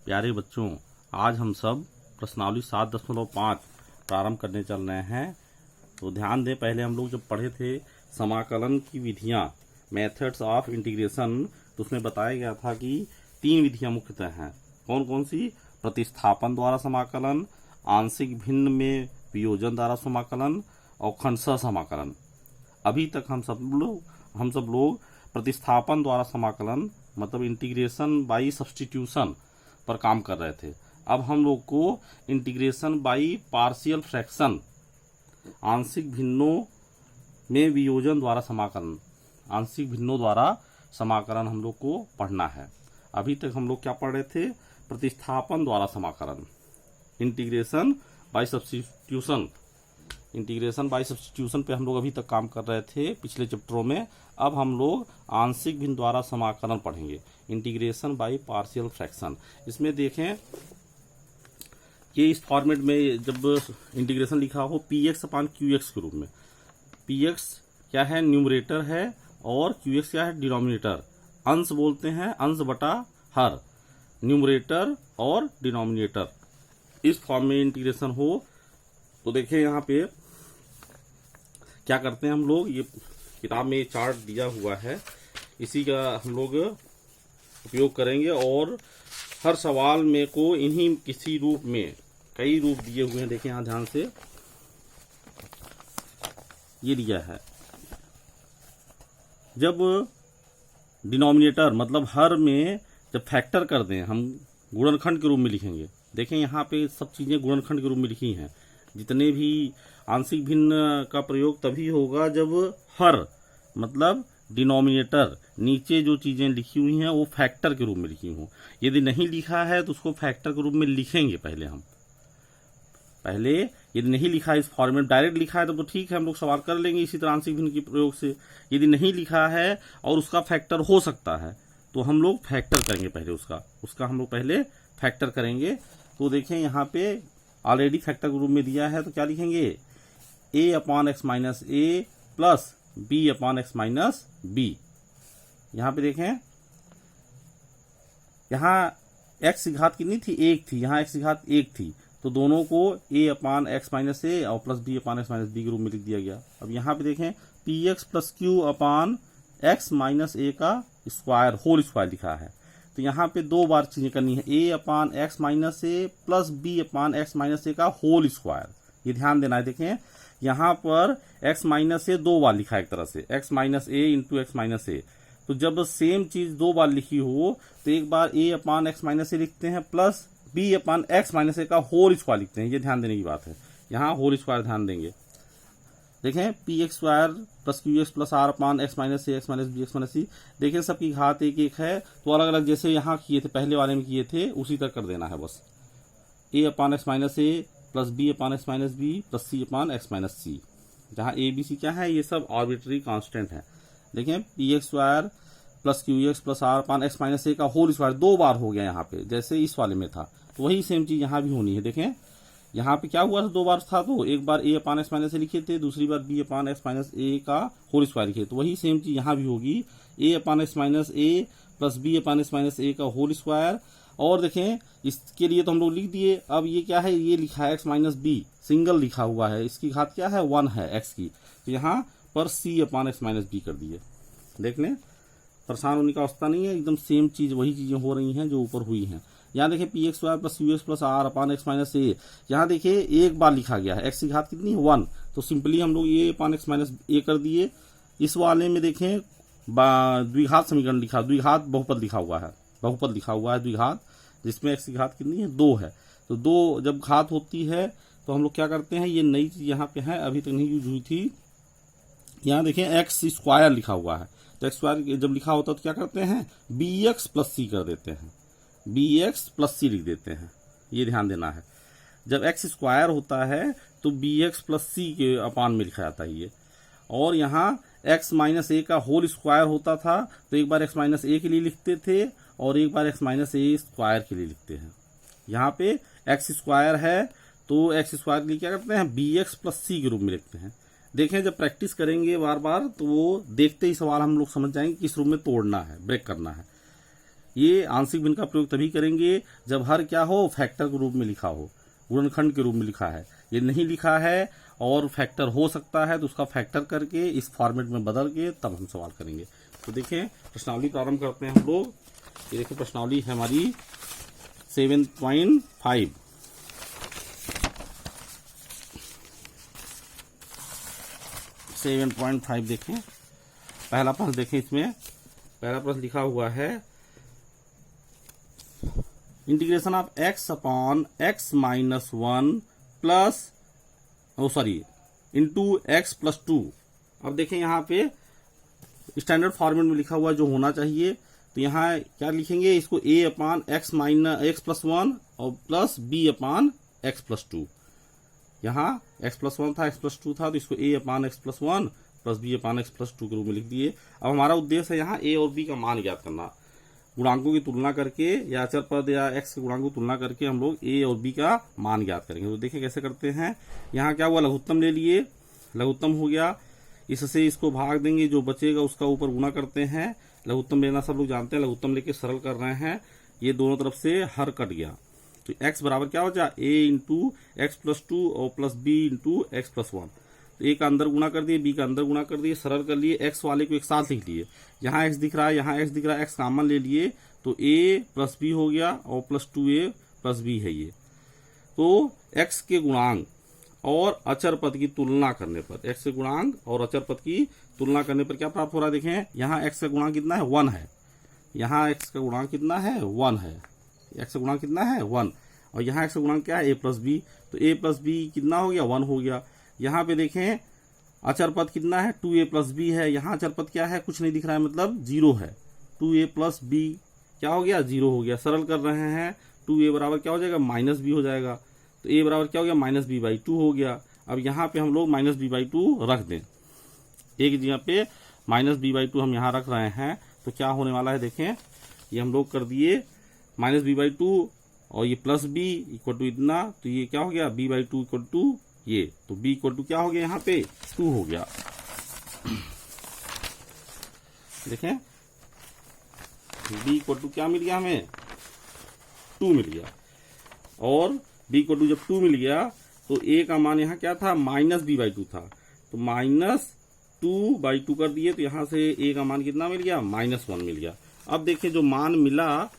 प्यारे बच्चों, आज हम सब प्रश्नावली 7.5 प्रारंभ करने चल रहे हैं। तो ध्यान दें, पहले हम लोग जब पढ़े थे समाकलन की विधियां, मेथड्स ऑफ इंटीग्रेशन, तो उसमें बताया गया था कि 3 विधियां मुख्यतः हैं। कौन कौन सी? प्रतिस्थापन द्वारा समाकलन, आंशिक भिन्न में वियोजन द्वारा समाकलन और खंडशः समाकलन। अभी तक हम सब लोग प्रतिस्थापन द्वारा समाकलन मतलब इंटीग्रेशन बाई सब्स्टिट्यूशन पर काम कर रहे थे। अब हम लोग को इंटीग्रेशन बाई पार्शियल फ्रैक्शन, आंशिक भिन्नों में वियोजन द्वारा समाकलन, आंशिक भिन्नों द्वारा समाकलन हम लोग को पढ़ना है। अभी तक हम लोग क्या पढ़ रहे थे? प्रतिस्थापन द्वारा समाकलन, integration by substitution. Integration by substitution पे हम लोग अभी तक काम कर रहे थे पिछले चैप्टरों में। अब हम लोग आंशिक भिन्न द्वारा समाकलन पढ़ेंगे, इंटीग्रेशन बाई पार्शियल फ्रैक्शन। इसमें देखें कि इस फॉर्मेट में जब इंटीग्रेशन लिखा हो px अपान qx के रूप में, px क्या है? न्यूमरेटर है और qx क्या है? डिनोमिनेटर। अंश बोलते हैं अंश बटा हर, न्यूमरेटर और डिनोमिनेटर। इस फॉर्म में इंटीग्रेशन हो तो देखें यहाँ पे क्या करते हैं हम लोग। ये किताब में चार्ट दिया हुआ है, इसी का हम लोग उपयोग करेंगे और हर सवाल में को इन्हीं किसी रूप में, कई रूप दिए हुए हैं। देखें यहाँ ध्यान से, ये दिया है। जब डिनोमिनेटर मतलब हर में जब फैक्टर कर दें, हम गुणनखंड के रूप में लिखेंगे। देखें यहाँ पे सब चीजें गुणनखंड के रूप में लिखी हैं। जितने भी आंशिक भिन्न का प्रयोग तभी होगा जब हर मतलब डिनोमिनेटर, नीचे जो चीजें लिखी हुई हैं वो फैक्टर के रूप में लिखी हों। यदि नहीं लिखा है तो उसको फैक्टर के रूप में लिखेंगे। पहले यदि नहीं लिखा है इस फॉर्मेट, डायरेक्ट लिखा है तो ठीक है, हम लोग सवाल कर लेंगे इसी तरह आंशिक भिन्न के प्रयोग से। यदि नहीं लिखा है और उसका फैक्टर हो सकता है तो हम लोग फैक्टर करेंगे पहले, उसका हम लोग पहले फैक्टर करेंगे। तो देखें यहाँ पे ऑलरेडी फैक्टर के रूप में दिया है, तो क्या लिखेंगे? a upon x minus A plus B upon x minus B. यहाँ पे देखें, यहाँ x की घात कितनी थी? 1 थी। यहाँ x की घात 1 थी, तो दोनों को a अपान एक्स माइनस ए और plus b upon x minus B के रूप में लिख दिया गया। अब यहाँ पे देखें px plus Q upon x minus a का स्क्वायर, होल स्क्वायर लिखा है। तो यहाँ पे 2 बार चीजें करनी है, a upon x minus A plus B upon x minus a का होल स्क्वायर। ये ध्यान देना है। देखें यहाँ पर x माइनस ए 2 बार लिखा है, एक तरह से x माइनस ए इंटू एक्स माइनस ए। तो जब सेम चीज 2 बार लिखी हो तो एक बार a अपान एक्स माइनस ए लिखते हैं plus b upon x minus a का होल स्क्वायर लिखते हैं। ये ध्यान देने की बात है, यहाँ होल स्क्वायर ध्यान देंगे। देखें P x square plus Q x plus are upon x minus A x minus B x minus C. देखें सबकी घात 1 है, तो अलग अलग जैसे यहाँ किए थे, पहले वाले में किए थे, उसी तरह कर देना है बस। a upon x minus A plus B upon x minus b plus c upon x minus c. जहाँ ए बी सी क्या है? ये सब आर्बिट्री कांस्टेंट है। देखें P x square plus Q x plus are upon x minus a का whole square 2 बार हो गया यहाँ पे, जैसे इस वाले में था। तो वही सेम चीज यहाँ भी होनी है। देखें यहाँ पे क्या हुआ था, 2 बार था, तो एक बार a अपान एक्स माइनस ए लिखे थे, दूसरी बार b upon x minus a का होल स्क्वायर लिखे। तो वही सेम चीज यहाँ भी होगी, a अपान एक्स माइनस ए प्लस b upon x minus a का होल स्क्वायर। और देखें इसके लिए तो हम लोग लिख दिए। अब ये क्या है? ये लिखा है एक्स माइनस बी, सिंगल लिखा हुआ है, इसकी घात क्या है? 1 है x की। तो यहाँ पर c अपान एक्स माइनस बी कर दिए। देख लें, परेशान होने का अवस्था नहीं है, एकदम सेम चीज, वही चीजें हो रही हैं जो ऊपर हुई हैं। यहाँ देखिए p x square plus u x plus are upon x minus a, यहाँ देखिए 1 बार लिखा गया है, एक्स की घात कितनी है? 1। तो सिंपली हम लोग ये अपान एक्स माइनस ए कर दिए। इस वाले में देखें द्विघात समीकरण लिखा, द्विघात बहुपद लिखा हुआ है, बहुपद लिखा हुआ है द्विघात, जिसमें एक्स की घात कितनी है? 2 है। तो 2 जब घात होती है तो हम लोग क्या करते हैं? ये नई चीज यहाँ पे है, अभी तक नहीं यूज हुई थी। यहाँ देखें एक्स स्क्वायर लिखा हुआ है, तो एक्स स्क्वायर जब लिखा होता है तो क्या करते हैं? बी एक्स प्लस सी कर देते हैं, बी एक्स प्लस सी लिख देते हैं। ये ध्यान देना है, जब एक्स स्क्वायर होता है तो बी एक्स प्लस सी के अपान में लिखा जाता है ये। और यहाँ एक्स माइनस ए का होल स्क्वायर होता था, तो एक बार एक्स माइनस ए के लिए लिखते थे और एक बार एक्स माइनस ए स्क्वायर के लिए लिखते हैं। यहाँ पे एक्स स्क्वायर है तो एक्स स्क्वायर के लिए क्या करते हैं? बी एक्स प्लस सी के रूप में लिखते हैं। देखें जब प्रैक्टिस करेंगे बार बार तो वो देखते ही सवाल हम लोग समझ जाएंगे किस रूप में तोड़ना है, ब्रेक करना है। ये आंशिक भिन्न का प्रयोग तभी करेंगे जब हर क्या हो, फैक्टर के रूप में लिखा हो, गुणनखंड के रूप में लिखा है। ये नहीं लिखा है और फैक्टर हो सकता है तो उसका फैक्टर करके इस फॉर्मेट में बदल के तब हम सवाल करेंगे। तो देखें प्रश्नावली प्रारंभ करते हैं हम लोग। ये देखिए प्रश्नावली है हमारी 7.5। देखें पहला प्रश्न, देखें इसमें पहला प्रश्न लिखा हुआ है integration of x upon x minus 1 plus into x plus 2। अब देखें यहाँ पे स्टैंडर्ड फॉर्मेट में लिखा हुआ जो होना चाहिए, तो यहाँ क्या लिखेंगे, इसको a upon x minus x plus 1 और प्लस b अपान x प्लस 2। यहाँ x प्लस 1 था, x प्लस 2 था, तो इसको a upon x plus 1 plus b upon x plus 2 के रूप में लिख दिए। अब हमारा उद्देश्य है यहाँ a और b का मान ज्ञात करना, गुणांकों की तुलना करके या अचर पद या x के गुणांकों की तुलना करके हम लोग a और b का मान ज्ञात करेंगे। तो देखिए कैसे करते हैं। यहाँ क्या हुआ, लघुत्तम ले लिए, लघुत्तम हो गया, इससे इसको भाग देंगे, जो बचेगा उसका ऊपर गुणा करते हैं। लघुत्तम लेना सब लोग जानते हैं, लघुत्तम लेके सरल कर रहे हैं। ये दोनों तरफ से हर कट गया, तो x बराबर क्या हो जाए, a इंटू एक्स प्लस 2 और plus b into x plus 1। तो a का अंदर गुणा कर दिए, b का अंदर गुणा कर दिए, सरल कर लिए, x वाले को एक साथ लिख लिए। यहाँ x दिख रहा है, यहाँ x दिख रहा है, x कॉमन ले लिए, तो a प्लस b हो गया और प्लस 2a प्लस b है ये। तो x के गुणांक और अचर पद की तुलना करने पर, x के गुणांक और अचर पद की तुलना करने पर क्या प्राप्त हो रहा है, देखें यहाँ x का गुणांक कितना है, 1 है। यहाँ x का गुणांक कितना है, 1 है। x का गुणांक कितना है, 1, और यहाँ x का गुणांक क्या है, a प्लस बी। तो a प्लस बी कितना हो गया, 1 हो गया। यहाँ पे देखें अचर पद कितना है, 2a प्लस बी है। यहाँ अचर पद क्या है, कुछ नहीं दिख रहा है, मतलब 0 है। 2a प्लस बी क्या हो गया, 0 हो गया। सरल कर रहे हैं, 2a बराबर क्या हो जाएगा, माइनस बी हो जाएगा। तो a बराबर क्या हो गया, माइनस बी बाई 2 हो गया। अब यहाँ पे हम लोग माइनस बी बाई 2 रख दें, एक जगह पे माइनस बी बाई 2 हम यहाँ रख रहे हैं, तो क्या होने वाला है, देखें ये हम लोग कर दिए माइनस बी बाई 2 और ये प्लस बी इक्वल टू इतना, तो ये क्या हो गया, b बाई 2 इक्वल टू ये, तो b इक्वल टू क्या हो गया, यहाँ पे 2 हो गया। देखें b इक्वल टू क्या मिल गया, हमें 2 मिल गया, और b इक्वल टू जब 2 मिल गया तो a का मान यहाँ क्या था, माइनस बी बाई 2 था, तो माइनस 2 बाई 2 कर दिए, तो यहाँ से a का मान कितना मिल गया, माइनस 1 मिल गया। अब देखिए जो मान मिला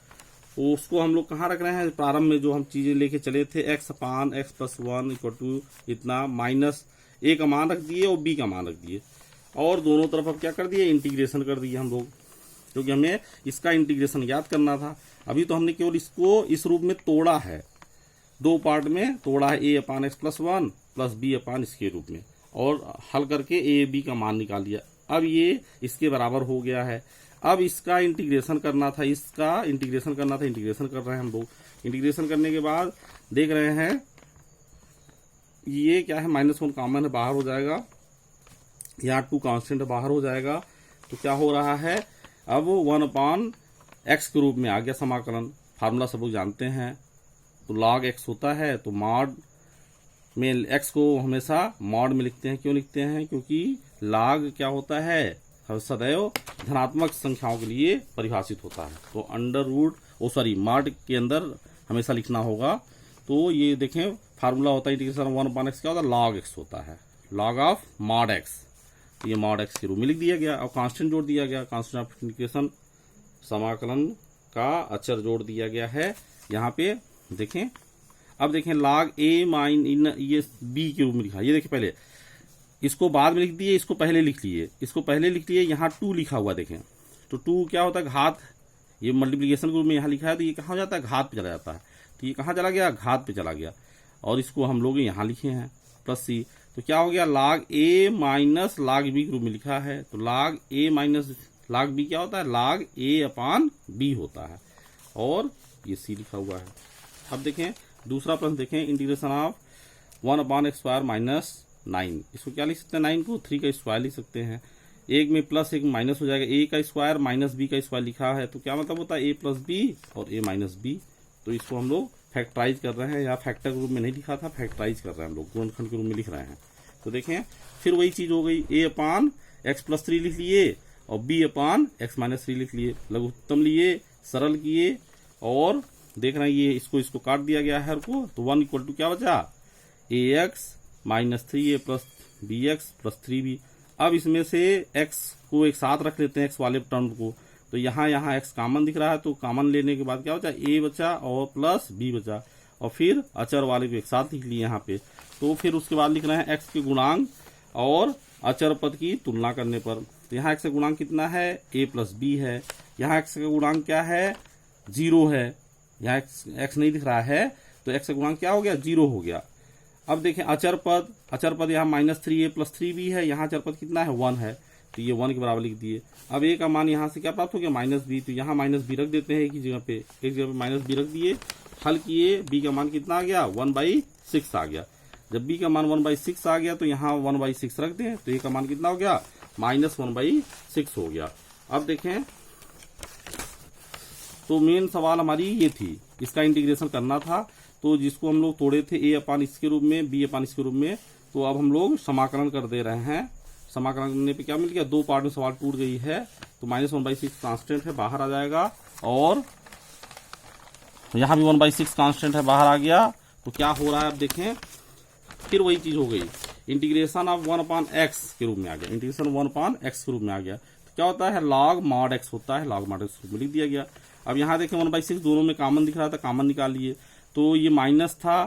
उसको हम लोग कहाँ रख रहे हैं, प्रारंभ में जो हम चीजें लेके चले थे, x upon x plus 1 equal to इतना, माइनस a का मान रख दिए और b का मान रख दिए, और दोनों तरफ अब क्या कर दिए, इंटीग्रेशन कर दिए हम लोग, क्योंकि हमें इसका इंटीग्रेशन याद करना था। अभी तो हमने केवल इसको इस रूप में तोड़ा है, 2 पार्ट में तोड़ा है, a upon x plus 1 plus b अपान इसके रूप में, और हल करके a b का मान निकाल लिया। अब ये इसके बराबर हो गया है। अब इसका इंटीग्रेशन करना था, इसका इंटीग्रेशन करना था, इंटीग्रेशन कर रहे हैं हम लोग। इंटीग्रेशन करने के बाद देख रहे हैं ये क्या है, -1 कॉमन है, बाहर हो जाएगा, यहाँ 2 कांस्टेंट बाहर हो जाएगा, तो क्या हो रहा है, अब 1 अपान एक्स के रूप में आ गया समाकलन। फार्मूला सब लोग जानते हैं, तो log x होता है, तो मॉड में x को हमेशा मॉड में लिखते हैं। क्यों लिखते हैं, क्योंकि log क्या होता है, सदैव धनात्मक संख्याओं के लिए परिभाषित होता है, तो अंडर रूट मॉड के अंदर हमेशा लिखना होगा। तो ये देखें फार्मूला होता है इंटीग्रेशन 1 अपान एक्स, क्या होता है, log x होता है, log ऑफ मॉड x, ये मॉड x के रूप में लिख दिया गया। और कांस्टेंट जोड़ दिया गया, कांस्टेंट ऑफ इंटीग्रेशन समाकलन का अचर जोड़ दिया गया है यहाँ पे। देखें अब देखें log a माइन इन ये b के रूप में लिखा, ये देखिए पहले इसको बाद में लिख दिए, इसको पहले लिख लिए, इसको पहले लिख लिए, यहाँ 2 लिखा हुआ देखें, तो 2 क्या होता है, घात, ये मल्टीप्लिकेशन के रूप में यहाँ लिखा है, तो ये कहाँ हो जाता है, घात पे चला जाता है, तो ये कहाँ चला गया, घात पे चला गया, और इसको हम लोग यहाँ लिखे हैं प्लस c, तो क्या हो गया, log a minus log b के रूप में लिखा है, तो log a minus log b क्या होता है, log a अपान b होता है, और ये c लिखा हुआ है। अब देखें दूसरा प्रश्न देखें, integration of 1 upon x square minus 9, इसको क्या लिख सकते हैं, 9 को 3 का स्क्वायर लिख सकते हैं, एक में प्लस एक माइनस हो जाएगा, a का स्क्वायर माइनस b का स्क्वायर लिखा है, तो क्या मतलब होता है, a प्लस बी और a माइनस बी। तो इसको हम लोग फैक्टराइज कर रहे हैं, या फैक्टर के रूप में नहीं लिखा था, फैक्टराइज कर रहे हैं हम लोग, गुणनखंड के रूप में लिख रहे हैं। तो देखें फिर वही चीज हो गई, a अपान एक्स प्लस 3 लिख लिए और b अपान एक्स माइनस 3 लिख लिए, लघुत्तम लिए, सरल किए और देख रहे हैं ये इसको काट दिया गया है को, तो 1 इक्वल टू क्या बचा, ax minus 3a plus bx plus 3b। अब इसमें से x को एक साथ रख लेते हैं, x वाले टर्म को, तो यहाँ x कॉमन दिख रहा है, तो कॉमन लेने के बाद क्या बचा, a बचा और प्लस b बचा, और फिर अचर वाले को एक साथ लिख लिए यहाँ पे। तो फिर उसके बाद लिख रहे हैं x के गुणांक और अचर पद की तुलना करने पर, तो यहाँ x का गुणांक कितना है, a प्लस b है, यहाँ x का गुणांक क्या है, 0 है, यहाँ x नहीं दिख रहा है, तो x का गुणांक क्या हो गया, 0 हो गया। अब देखें अचर पद यहाँ माइनस 3a प्लस 3b है, यहाँ अचर पद कितना है, 1 है, तो ये 1 के बराबर लिख दिए। अब a का मान यहाँ से क्या प्राप्त हो गया, माइनस b, तो यहाँ माइनस b रख देते हैं एक जगह पे माइनस b रख दिए, हल किए, b का मान कितना आ गया, 1/6 आ गया। जब b का मान 1/6 आ गया तो यहाँ 1/6 रख दें, तो a का मान कितना हो गया, -1/6 हो गया। अब देखें तो मेन सवाल हमारी ये थी, इसका इंटीग्रेशन करना था, तो जिसको हम लोग तोड़े थे a अपान इसके रूप में, b अपान इसके रूप में, तो अब हम लोग समाकलन कर दे रहे हैं। समाकलन करने पे क्या मिल गया, 2 पार्ट में सवाल टूट गई है, तो -1/6 कांस्टेंट है, बाहर आ जाएगा, और यहाँ भी 1/6 कांस्टेंट है, बाहर आ गया। तो क्या हो रहा है, अब देखें फिर वही चीज हो गई, इंटीग्रेशन ऑफ 1/x के रूप में आ गया, इंटीग्रेशन 1/x के रूप में आ गया। तो क्या होता है, log mod x होता है, log mod x लिख दिया गया। अब यहाँ देखें 1/6 दोनों में कॉमन दिख रहा था, कॉमन निकाल लिए, तो ये माइनस था,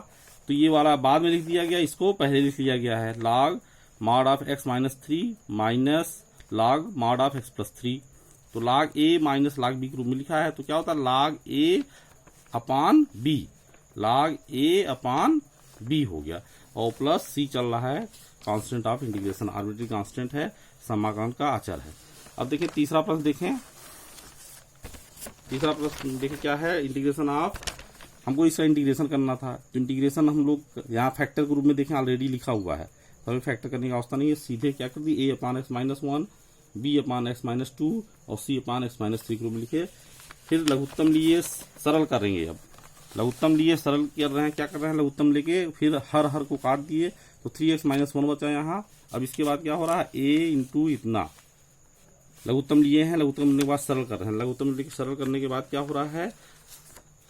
तो ये वाला बाद में लिख दिया गया, इसको पहले लिख लिया गया है, log mod of x minus 3 minus log mod of x plus 3, तो log a minus log b के रूप में लिखा है। तो क्या होता है, log a upon b, log a upon b हो गया, और प्लस c चल रहा है, constant of integration, arbitrary constant है, समाकलन का अचर है। अब देखिए तीसरा प्रश्न देखें, तीसरा प्रश्न देखिए क्या है, इंटीग्रेशन ऑफ, हमको इसका इंटीग्रेशन करना था, तो इंटीग्रेशन हम लोग यहाँ फैक्टर के रूप में देखें ऑलरेडी लिखा हुआ है, तो हमें फैक्टर करने की आवश्यकता नहीं है, सीधे क्या कर दी, a upon x minus 1, b upon x minus 2 और c अपान x माइनस 3 के रूप में लिखे। फिर लघुत्तम लिए सरल करेंगे, अब लघुत्तम लिए सरल कर रहे हैं, क्या कर रहे हैं, लघुत्तम लेके फिर हर को काट दिए, तो 3x माइनस 1 बचा यहाँ। अब इसके बाद क्या हो रहा है, a इंटू इतना, लघुत्तम लिए हैं, लघुत्तम लेने के बाद सरल कर रहे हैं, लघुत्तम लेके सरल करने के बाद क्या हो रहा है,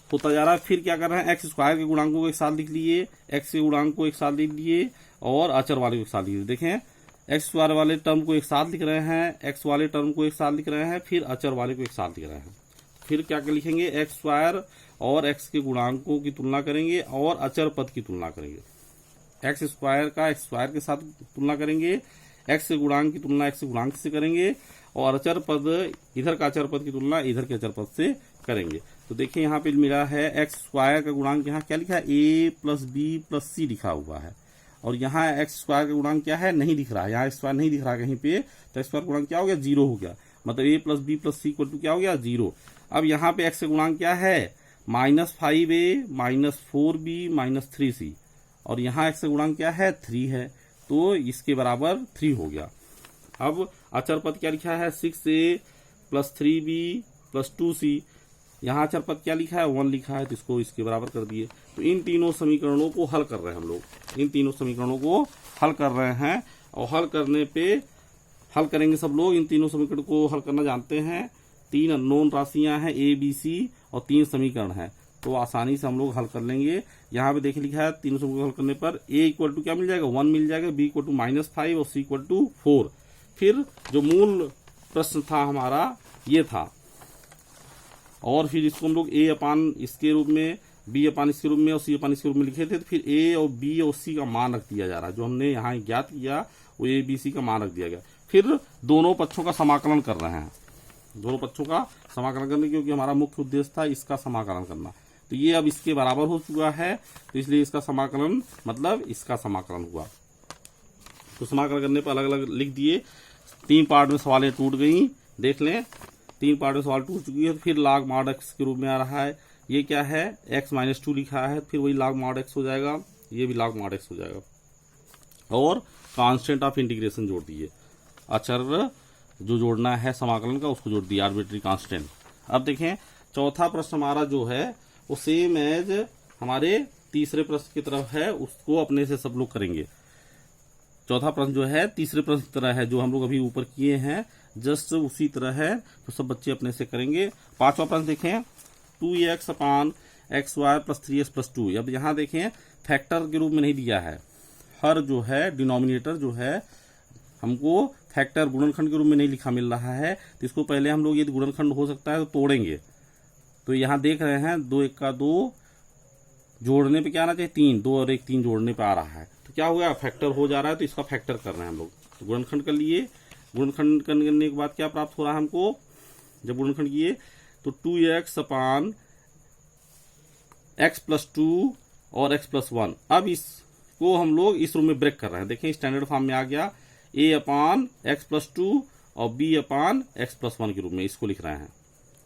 होता जा रहा है, फिर क्या कर रहे हैं, एक्स स्क्वायर के गुणांकों को एक साथ लिख लिए, एक्स के गुणांक को एक साथ लिख लिए, और अचर वाले को एक साथ लिख लिए। देखें एक्स स्क्वायर वाले टर्म को एक साथ लिख रहे हैं, एक्स वाले टर्म को एक साथ लिख रहे हैं, फिर अचर वाले को एक साथ लिख रहे हैं। फिर क्या लिखेंगे, एक्स स्क्वायर और एक्स के गुणांकों की तुलना करेंगे और अचर पद की तुलना करेंगे। एक्स स्क्वायर का एक्स स्क्वायर के साथ तुलना करेंगे, एक्स के गुणांक की तुलना एक्स के गुणांक से करेंगे, और अचर पद, इधर का अचर पद की तुलना इधर के अचर पद से करेंगे। तो देखिए यहाँ पे मिला है एक्स स्क्वायर का गुणांक, यहाँ क्या लिखा है, a प्लस बी प्लस सी लिखा हुआ है, और यहाँ एक्स स्क्वायर का गुणांक क्या है, नहीं दिख रहा है, यहाँ स्क्वायर नहीं दिख रहा कहीं पे, तो एक्स स्क्वायर गुणांक क्या हो गया, 0 हो गया, मतलब a plus B plus C equal to क्या हो गया, 0। अब यहाँ पे एक्स का गुणांक क्या है, -5a minus 4b minus 3c, और यहाँ एक्स का गुणांक क्या है, 3 है, तो इसके बराबर 3 हो गया। अब अचर पद क्या लिखा है, 6a plus 3b plus 2c, यहाँ अचर पद क्या लिखा है, 1 लिखा है, तो इसको इसके बराबर कर दिए। तो इन तीनों समीकरणों को हल कर रहे हैं हम लोग, इन तीनों समीकरणों को हल कर रहे हैं, और हल करने पे हल करेंगे सब लोग, इन तीनों समीकरण को हल करना जानते हैं। 3 अननोन राशियां हैं a b c और 3 समीकरण हैं, तो आसानी से हम लोग हल कर लेंगे। यहाँ पे देखिए लिखा है, तीनों समीकरण हल करने पर a इक्वल टू क्या मिल जाएगा, 1 मिल जाएगा, b इक्वल टू -5 और c इक्वल टू 4। फिर जो मूल प्रश्न था हमारा ये था, और फिर इसको हम लोग a अपान इसके रूप में, b अपान इसके रूप में और c अपान इसके रूप में लिखे थे, तो फिर a और b और c का मान रख दिया जा रहा है, जो हमने यहाँ ज्ञात किया वो a b c का मान रख दिया गया। फिर दोनों पक्षों का समाकलन कर रहे हैं, दोनों पक्षों का समाकलन करने, क्योंकि हमारा मुख्य उद्देश्य था इसका समाकलन करना। तो ये अब इसके बराबर हो चुका है, तो इसलिए इसका समाकलन मतलब इसका समाकलन हुआ। तो समाकलन करने पर अलग अलग लिख दिए, 3 पार्ट में सवालें टूट गई, देख लें 3 पार्ट में सवाल टूट चुकी है। तो फिर log mod x के रूप में आ रहा है, ये क्या है, x माइनस 2 लिखा है, फिर वही log mod x हो जाएगा, ये भी log mod x हो जाएगा, और कांस्टेंट ऑफ इंटीग्रेशन जोड़ दिए, अचर जो जोड़ना है समाकलन का उसको जोड़ दिया, आर्बिट्री कांस्टेंट। अब देखें चौथा प्रश्न हमारा जो है वो सेम एज हमारे तीसरे प्रश्न की तरफ है, उसको अपने से सब लोग करेंगे। चौथा प्रश्न जो है तीसरे प्रश्न की तरह है, जो हम लोग अभी ऊपर किए हैं जस्ट उसी तरह है, तो सब बच्चे अपने से करेंगे। पांचवा प्रश्न देखें, 2x upon x y plus 3x plus 2। अब यहाँ देखें फैक्टर के रूप में नहीं दिया है, हर जो है डिनोमिनेटर जो है हमको फैक्टर गुणनखंड के रूप में नहीं लिखा मिल रहा है, तो इसको पहले हम लोग यदि गुणनखंड हो सकता है तो तोड़ेंगे। तो यहाँ देख रहे हैं 2 1 का 2 जोड़ने पे क्या आना चाहिए 3, 2 और 1 3 जोड़ने पे आ रहा है, तो क्या हो गया फैक्टर हो जा रहा है, तो इसका फैक्टर कर रहे हैं हम लोग। तो गुणनखंड कर लिए, गुणनखंड करने के बाद क्या प्राप्त हो रहा है हमको, जब गुणनखंड किए तो 2x अपान x प्लस 2 और x प्लस 1। अब इसको हम लोग इस रूप में ब्रेक कर रहे हैं, देखें स्टैंडर्ड फॉर्म में आ गया, a अपान एक्स प्लस 2 और b अपान एक्स प्लस 1 के रूप में इसको लिख रहे हैं।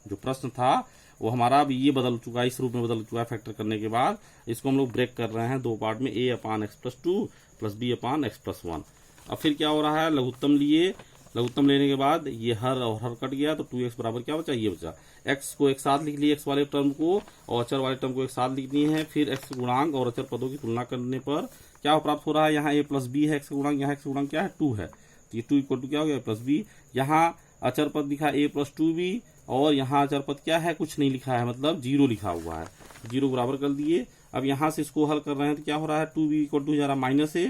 जो प्रश्न था वो हमारा अब ये बदल चुका है, इस रूप में बदल चुका है फैक्टर करने के बाद। इसको हम लोग ब्रेक कर रहे हैं दो पार्ट में, a upon x plus 2 plus b upon x plus 1। अब फिर क्या हो रहा है, लघुत्तम लिए, लघुत्तम लेने के बाद ये हर और हर कट गया, तो 2x बराबर क्या बचा, ये बचा। x को एक साथ लिख लिए, x वाले टर्म को और अचर वाले टर्म को एक साथ लिखनी है। फिर x गुणांक और अचर पदों की तुलना करने पर क्या प्राप्त हो रहा है, यहाँ a प्लस बी है x गुणांक, यहाँ x गुणांक क्या है 2 है, तो ये 2 इक्वल टू क्या हो गया प्लस बी। यहाँ अचर पद लिखा a प्लस 2b और यहाँ अचर पद क्या है, कुछ नहीं लिखा है, मतलब 0 लिखा हुआ है, 0 बराबर कर दिए। अब यहाँ से इसको हल कर रहे हैं तो क्या हो रहा है, 2b इक्वल टू जा रहा minus a,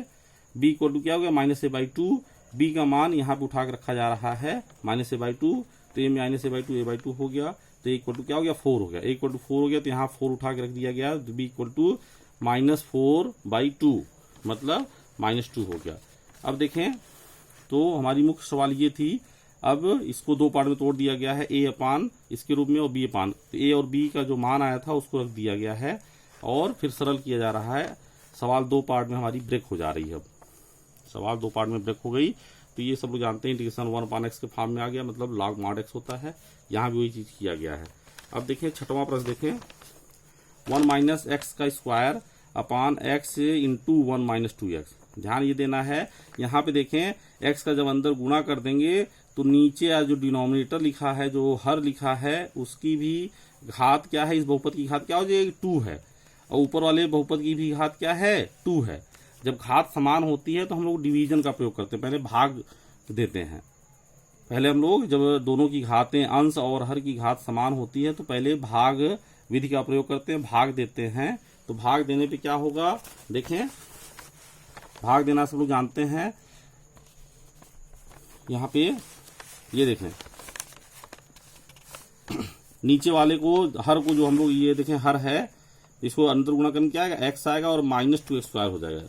b equal to क्या हो गया माइनस a बाई 2, b का मान यहाँ पे उठा के रखा जा रहा है माइनस a बाई 2, तो ये minus a by 2 a by 2 हो गया, तो इक्वल टू क्या हो गया 4 हो गया, a इक्वल टू 4 हो गया, तो यहाँ 4 उठा के रख दिया गया, तो b equal to minus 4 by 2 मतलब माइनस 2 हो गया। अब देखें तो हमारी मुख्य सवाल ये थी, अब इसको दो पार्ट में तोड़ दिया गया है, a अपान इसके रूप में और b अपान, तो a और b का जो मान आया था उसको रख दिया गया है और फिर सरल किया जा रहा है। सवाल दो पार्ट में हमारी ब्रेक हो जा रही है, अब सवाल दो पार्ट में ब्रेक हो गई, तो ये सब लोग जानते हैं इंटीग्रेशन 1 अपान एक्स के फॉर्म में आ गया, मतलब log mod x होता है, यहाँ भी वही चीज किया गया है। अब देखें छठवां प्रश्न देखें, 1 माइनस एक्स का square upon x into 1 minus 2x। ध्यान ये देना है, यहाँ पे देखें x का जब अंदर गुणा कर देंगे तो नीचे जो डिनोमिनेटर लिखा है, जो हर लिखा है, उसकी भी घात क्या है, इस बहुपद की घात क्या हो जाएगी 2 है, और ऊपर वाले बहुपद की भी घात क्या है 2 है। जब घात समान होती है तो हम लोग डिवीजन का प्रयोग करते हैं, पहले भाग देते हैं, पहले हम लोग जब दोनों की घातें अंश और हर की घात समान होती है तो पहले भाग विधि का प्रयोग करते हैं, भाग देते हैं। तो भाग देने पे क्या होगा, देखें भाग देना सब लोग जानते हैं, यहाँ पे ये देखें नीचे वाले को हर को जो हम लोग ये देखें हर है, इसको अंदर गुणा करने क्या आएगा x आएगा और माइनस 2x स्क्वायर हो जाएगा,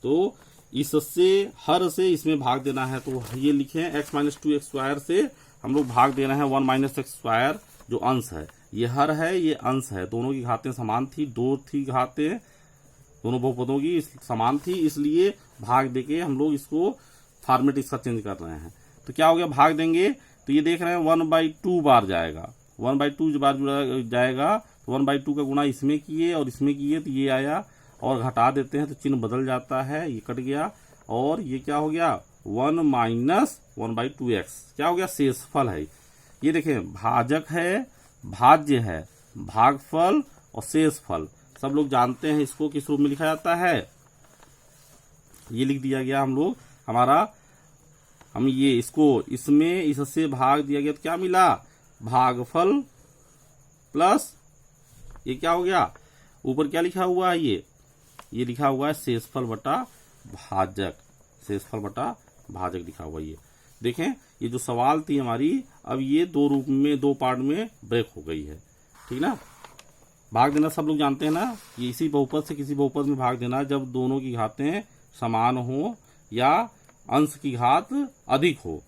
तो इससे हर से इसमें भाग देना है, तो ये लिखें x माइनस 2x स्क्वायर से हम लोग भाग दे रहे हैं 1 माइनस एक्स स्क्वायर जो अंश है, ये हर है ये अंश है, दोनों की घातें समान थी, 2 थी घातें दोनों बहुपदों की समान थी, इसलिए भाग देके हम लोग इसको फॉर्मेट इसका चेंज कर रहे हैं। तो क्या हो गया, भाग देंगे तो ये देख रहे हैं 1/2 बार जाएगा, 1/2 बार जुड़ा जाएगा, तो 1/2 का गुणा इसमें किए और इसमें किए तो ये आया, और घटा देते हैं तो चिन्ह बदल जाता है, ये कट गया, और ये क्या हो गया 1 माइनस 1/2x क्या हो गया शेषफल है। ये देखें भाजक है, भाज्य है, भागफल और शेषफल सब लोग जानते हैं, इसको किस रूप में लिखा जाता है, ये लिख दिया गया हम लोग हमारा, हम ये इसको इसमें इससे भाग दिया गया तो क्या मिला भागफल प्लस ये क्या हो गया ऊपर क्या लिखा हुआ है, ये लिखा हुआ है शेषफल बटा भाजक, शेषफल बटा भाजक लिखा हुआ है। ये देखें ये जो सवाल थी हमारी, अब ये दो रूप में दो पार्ट में ब्रेक हो गई है, ठीक ना। भाग देना सब लोग जानते हैं ना, ये इसी बहुपद से किसी बहुपद में भाग देना जब दोनों की घातें समान हो या अंश की घात अधिक हो,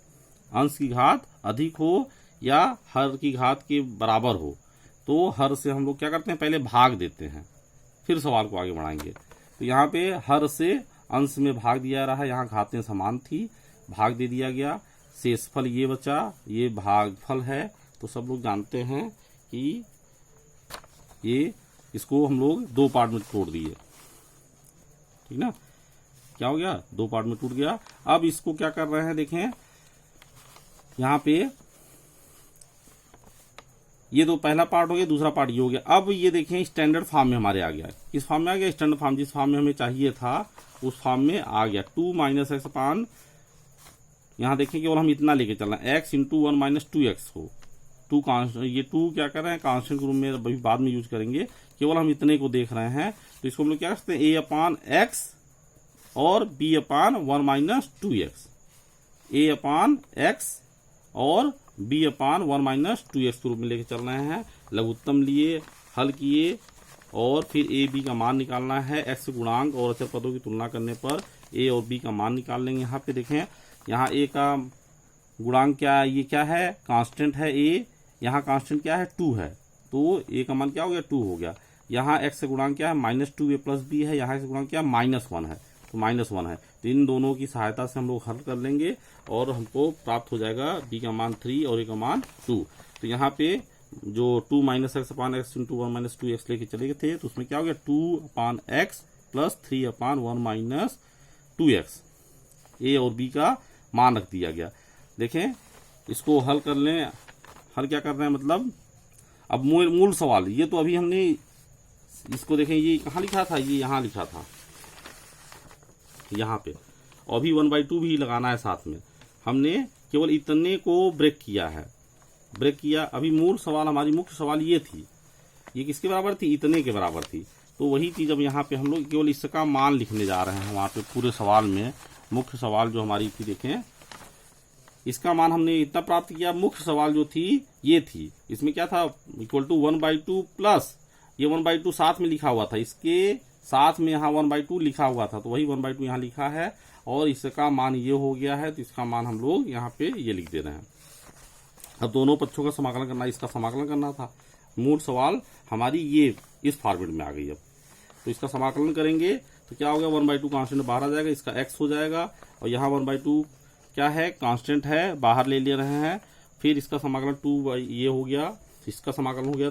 अंश की घात अधिक हो या हर की घात के बराबर हो, तो हर से हम लोग क्या करते हैं पहले भाग देते हैं, फिर सवाल को आगे बढ़ाएंगे। तो यहाँ पे हर से अंश में भाग दिया रहा है, यहाँ घातें समान थी, भाग दे दिया गया, शेषफल ये बचा, ये भागफल है, तो सब लोग जानते हैं कि ये इसको हम लोग दो पार्ट में तोड़ दिए, ठीक ना, क्या हो गया दो पार्ट में टूट गया। अब इसको क्या कर रहे हैं देखें, यहाँ पे ये तो पहला पार्ट हो गया, दूसरा पार्ट ये हो गया। अब ये देखें स्टैंडर्ड फॉर्म में हमारे आ गया, किस फॉर्म में आ गया, स्टैंडर्ड फॉर्म, जिस फॉर्म में हमें चाहिए था उस फॉर्म में आ गया। 2 माइनस एक्स अपान, यहाँ देखें केवल हम इतना लेके चलना है, एक्स इंटू 1 माइनस 2x को, ये 2 क्या कर रहे हैं, कांस्टेंट के रूप में अभी बाद में यूज करेंगे, केवल हम इतने को देख रहे हैं। तो इसको हम लोग क्या करते हैं, a अपान एक्स और b upon 1 minus 2x, a upon x और b अपान 1 माइनस 2x के रूप में लेके चल रहे हैं। लघुत्तम लिए, हल किए और फिर a b का मान निकालना है। x गुणांक और अचर पदों की तुलना करने पर a और b का मान निकाल लेंगे। यहाँ पे देखें, यहाँ a का गुणांक क्या है, ये क्या है, कांस्टेंट है a, यहाँ कांस्टेंट क्या है, 2 है, तो a का मान क्या हो गया, 2 हो गया। यहाँ x का गुणांक क्या है, -2a प्लस b है, यहाँ x का गुणांक क्या है, -1 है, तो -1 है। तो इन दोनों की सहायता से हम लोग हल कर लेंगे और हमको प्राप्त हो जाएगा b का मान 3 और a का मान 2। तो यहाँ पे जो 2 माइनस एक्स अपान एक्स इंटू 1 माइनस 2x लेके चले गए थे, तो उसमें क्या हो गया, 2 upon x plus 3 upon 1 minus 2x, a और b का मान रख दिया गया। देखें इसको हल कर लें, हल क्या कर रहे हैं, मतलब अब मूल सवाल, ये तो अभी हमने इसको देखें, ये कहाँ लिखा था, ये यहाँ लिखा था, यहाँ पे, और भी 1/2 भी लगाना है साथ में। हमने केवल इतने को ब्रेक किया है, ब्रेक किया। अभी मूल सवाल, हमारी मुख्य सवाल ये थी, ये किसके बराबर थी, इतने के बराबर थी। तो वही चीज अब यहाँ पे हम लोग केवल इसका मान लिखने जा रहे हैं। वहां पे पूरे सवाल में मुख्य सवाल जो हमारी थी, देखें इसका मान हमने इतना प्राप्त किया। मुख्य सवाल जो थी ये थी, इसमें क्या था, इक्वल टू 1/2 प्लस ये 1/2 साथ में लिखा हुआ था, इसके साथ में यहाँ 1/2 लिखा हुआ था, तो वही 1/2 यहाँ लिखा है और इसका मान ये हो गया है। तो इसका मान हम लोग यहाँ पे ये लिख दे रहे हैं। अब दोनों पक्षों का समाकलन करना, इसका समाकलन करना था। मूल सवाल हमारी ये इस फॉर्मेट में आ गई। अब तो इसका समाकलन करेंगे तो क्या होगा, 1/2 कांस्टेंट बाहर आ जाएगा, इसका x हो जाएगा और यहाँ 1/2 क्या है, कांस्टेंट है, बाहर ले रहे हैं। फिर इसका समाकलन 2 ये हो गया, इसका समाकलन हो गया।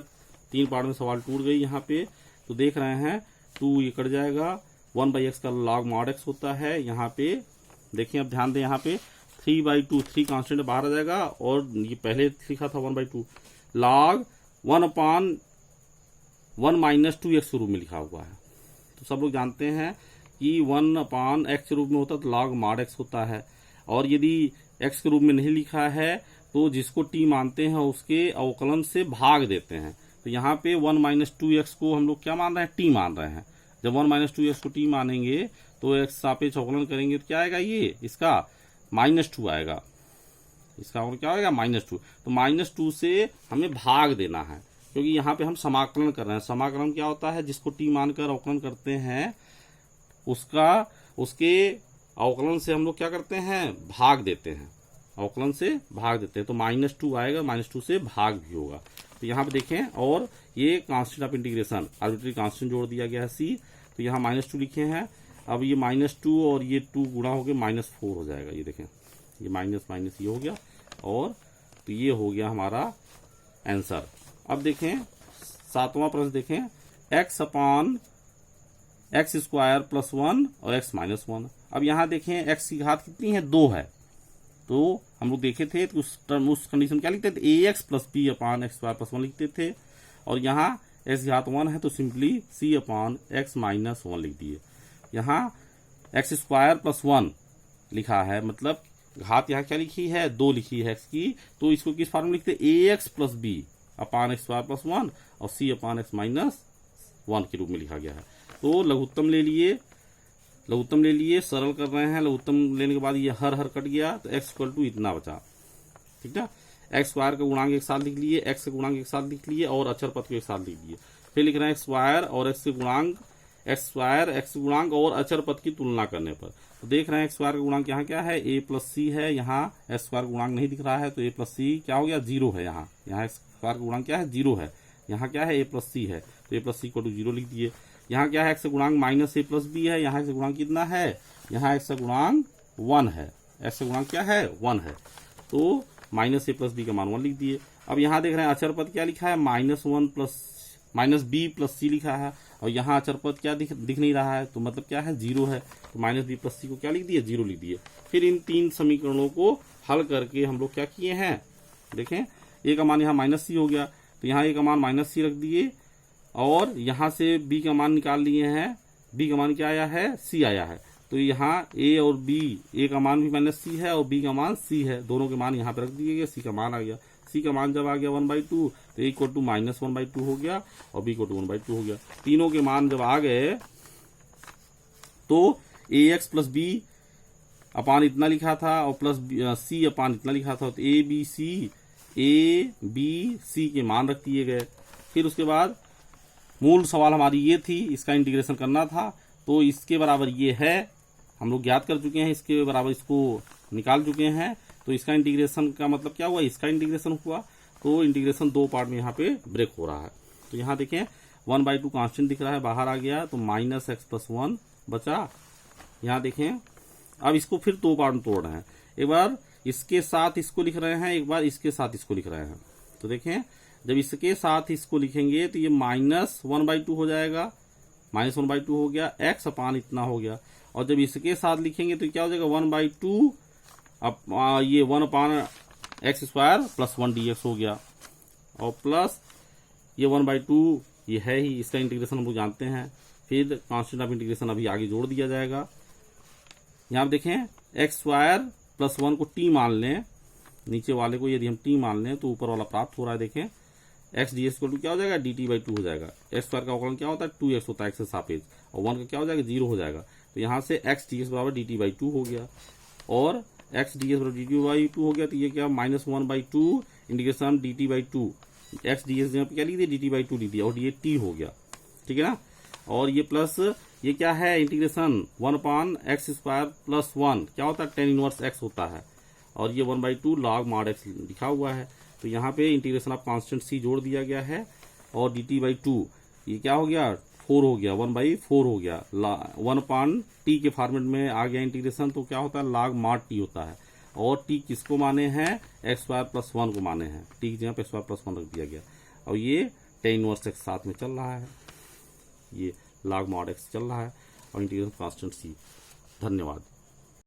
3 पार्ट में सवाल टूट गई यहाँ पे, तो देख रहे हैं 2 ये कट जाएगा, 1/x का log mod x होता है। यहाँ पे देखिए, अब ध्यान दें, यहाँ पे 3/2, 3 कांस्टेंट बाहर आ जाएगा और ये पहले लिखा था 1/2 log 1 अपान 1 माइनस 2x के रूप में लिखा हुआ है। तो सब लोग जानते हैं कि 1 अपान x के रूप में होता है तो log mod x होता है, और यदि x के रूप में नहीं लिखा है तो जिसको t मानते हैं उसके अवकलन से भाग देते हैं। तो यहाँ पे 1 माइनस 2x को हम लोग क्या मान रहे हैं, t मान रहे हैं। जब 1 माइनस 2x को t मानेंगे तो x सापेक्ष अवकलन करेंगे तो क्या आएगा, ये इसका -2 आएगा, इसका अवकलन क्या आएगा, -2। तो -2 से हमें भाग देना है, क्योंकि यहाँ पे हम समाकलन कर रहे हैं। समाकलन क्या होता है, जिसको t मानकर अवकलन करते हैं उसके अवकलन से हम लोग क्या करते हैं, भाग देते हैं, अवकलन से भाग देते हैं। तो -2 आएगा, -2 से भाग भी होगा। तो यहाँ पे देखें, और ये constant of integration, arbitrary constant जोड़ दिया गया है c, तो यहाँ -2 लिखे हैं। अब ये -2 और ये 2 गुणा हो गया, -4 हो जाएगा। ये देखें, ये माइनस माइनस ये हो गया, और तो ये हो गया हमारा आंसर। अब देखें 7वां प्रश्न देखें, x अपान x स्क्वायर प्लस 1 और x माइनस 1। अब यहाँ देखें x की घात कितनी है, 2 है। तो हम लोग देखे थे तो उस कंडीशन क्या लिखते थे, ax प्लस b अपान x स्क्वायर प्लस 1 लिखते थे, और यहाँ x की घात 1 है तो सिंपली c अपान x माइनस 1 लिख दिए। यहाँ x स्क्वायर प्लस 1 लिखा है, मतलब घात यहाँ क्या लिखी है, 2 लिखी है x की, तो इसको किस फॉर्म में लिखते, ax plus b upon x square plus 1 और c अपान x माइनस 1 के रूप में लिखा गया है। तो लघुत्तम ले लिए, सरल कर रहे हैं। लघुत्तम लेने के बाद ये हर कट गया, तो x इक्वल टू इतना बचा, ठीक है। एक्स स्क्वायर का गुणांक एक साथ लिख लिए, x का गुणांक एक साथ लिख लिए और अचर पद को एक साथ लिख लिए। फिर लिख रहे हैं एक्स स्क्वायर और x गुणांक और अचर पद की तुलना करने पर, तो देख रहे हैं एक्स स्क्वायर का गुणांक यहाँ क्या है, a प्लस सी है। यहाँ एक्स स्क्वायर गुणांक नहीं दिख रहा है तो a प्लस सी क्या हो गया, 0 है। यहाँ एक्स स्क्वायर का गुणांक क्या है, 0 है। यहाँ क्या है, a प्लस सी है, तो a प्लस सी को 0 लिख दिए। यहाँ क्या है, एक्स का गुणांक माइनस a प्लस b है। यहाँ एक्स का गुणांक कितना है, यहाँ एक्स का गुणांक 1 है। एक्स का गुणांक क्या है, 1 है, तो माइनस a प्लस b का मान 1 लिख दिए। अब यहाँ देख रहे हैं अचर पद क्या लिखा है, माइनस b प्लस c लिखा है, और यहाँ अचर पद क्या दिख नहीं रहा है, तो मतलब क्या है, 0 है। तो माइनस b प्लस c को क्या लिख दिए, 0 लिख दिए। फिर इन 3 समीकरणों को हल करके हम लोग क्या किए हैं, देखें a का मान यहाँ -c हो गया, तो यहाँ ए का मान माइनस सी रख दिए और यहाँ से बी का मान निकाल लिए हैं। बी का मान क्या आया है, सी आया है। तो यहाँ ए और बी, ए का मान भी माइनस सी है और बी का मान सी है, दोनों के मान यहाँ पे रख दिए गए। सी का मान आ गया, सी का मान जब आ गया 1/2 तो ए इक्वल टू -1/2 हो गया और बी इक्वल टू 1/2 हो गया। तीनों के मान जब आ गए तो ए एक्स प्लस बी अपान इतना लिखा था और प्लस सी अपान इतना लिखा था, तो ए बी सी के मान रख दिए गए। फिर उसके बाद मूल सवाल हमारी ये थी, इसका इंटीग्रेशन करना था, तो इसके बराबर ये है, हम लोग ज्ञात कर चुके हैं, इसके बराबर इसको निकाल चुके हैं। तो इसका इंटीग्रेशन का मतलब क्या हुआ, इसका इंटीग्रेशन हुआ। तो इंटीग्रेशन दो पार्ट में यहाँ पे ब्रेक हो रहा है। तो यहाँ देखें 1/2 कांस्टेंट दिख रहा है, बाहर आ गया तो -x+1 बचा। यहाँ देखें अब इसको फिर दो पार्ट में तोड़ रहे हैं, एक बार इसके साथ इसको लिख रहे हैं, एक बार इसके साथ इसको लिख रहे हैं। तो देखें जब इसके साथ इसको लिखेंगे तो ये -1/2 हो जाएगा, -1/2 हो गया, x अपान इतना हो गया। और जब इसके साथ लिखेंगे तो क्या हो जाएगा 1/2 ये 1/x² + 1 dx हो गया और प्लस ये 1/2 ये है ही, इसका इंटीग्रेशन हम लोग जानते हैं। फिर कांस्टेंट ऑफ इंटीग्रेशन अभी आगे जोड़ दिया जाएगा। यहाँ देखें x² + 1 को t मान लें, नीचे वाले को यदि हम t मान लें तो ऊपर वाला प्राप्त हो रहा है। देखें x ds इक्वल टू क्या हो जाएगा, dt/2 हो जाएगा। x² का अवकलन क्या होता है, 2x होता है x से सापेक्ष, और 1 का क्या हो जाएगा, 0 हो जाएगा। तो यहाँ से x ds बराबर dt/2 हो गया और x ds बराबर dt/2 हो गया। तो ये क्या -1/2 इंटीग्रेशन dt/2, x ds क्या लिख दिया, dt/2 लिख दिया और ये t हो गया, ठीक है ना। और ये प्लस ये क्या है, इंटीग्रेशन 1/x² + 1 क्या होता है, tan इनवर्स x होता है और ये 1/2 log mod x लिखा हुआ है। तो यहाँ पे इंटीग्रेशन ऑफ कांस्टेंट c जोड़ दिया गया है और dt/2 ये क्या हो गया, 4 हो गया, 1/4 हो गया। 1/t के फॉर्मेट में आ गया इंटीग्रेशन, तो क्या होता है log mod t होता है। और t किसको माने हैं, x² + 1 को माने हैं, t की जगह पे x² + 1 रख दिया गया और ये tan इनवर्स x साथ में चल रहा है, ये log mod x चल रहा है और इंटीग्रेशन कांस्टेंट c। धन्यवाद।